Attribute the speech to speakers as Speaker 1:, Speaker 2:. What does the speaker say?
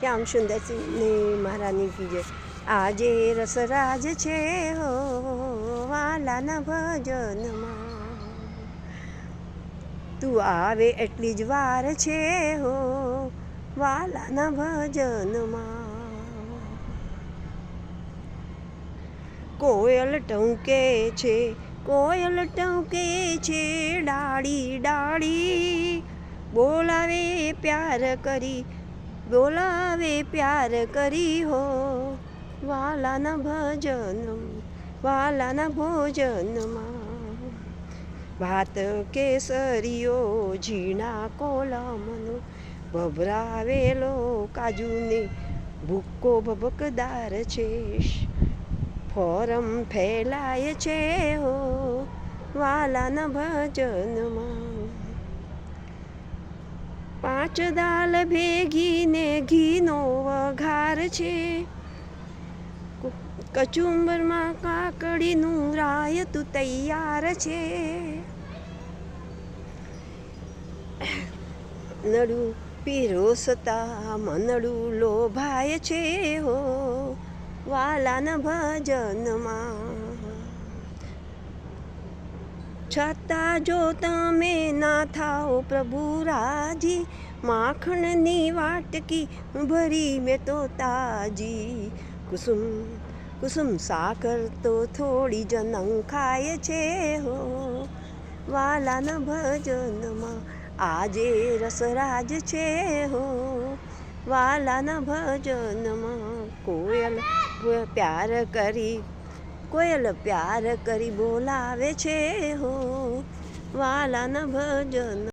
Speaker 1: શ્યામ સુંદરસિંહની મહારાની કી જય. આજે રસરાજ છે હો વાલાના ભજનમાં, તું આવે એટલી જ વાર છે હો વાલાના ભજનમાં. કોયલ ટહુકે છે, કોયલ ટહુકે છે, ડાળી ડાળી બોલાવે પ્યાર કરી, બોલાવે પ્યાર કરી હો વાલાના ભજન, વાલાના ભોજનમાં. ભાત કેસરીઓ ઝીણા કોલમનો, ભભરાવેલો કાજુને ભૂક્કો ભભકદાર છે, ફોરમ ફેલાય છે હો વાલાના ભજનમાં. પાંચ દાલ ભેગીને ઘીનો વઘાર છે, કચુંબરમાં કાકડીનું રાયતું તૈયાર છે. નડું પીરોસતા મનડું લોભાય છે હો વાલાના ભજનમાં. છતાં જો તમે ના થાઓ પ્રભુ રાજી, માખણની વાટકી ભરી મેં તો તાજી. કુસુમ કુસુમ સાકર તો થોડી જ નંખાય છે હો વાલાના ભજનમાં. આજે રસરાજ છે હો વાલાના ભજનમાં. કોયલ પ્યાર કરી, કોયલ પ્યાર કરી બોલાવે છે હો વાલાના ભજન.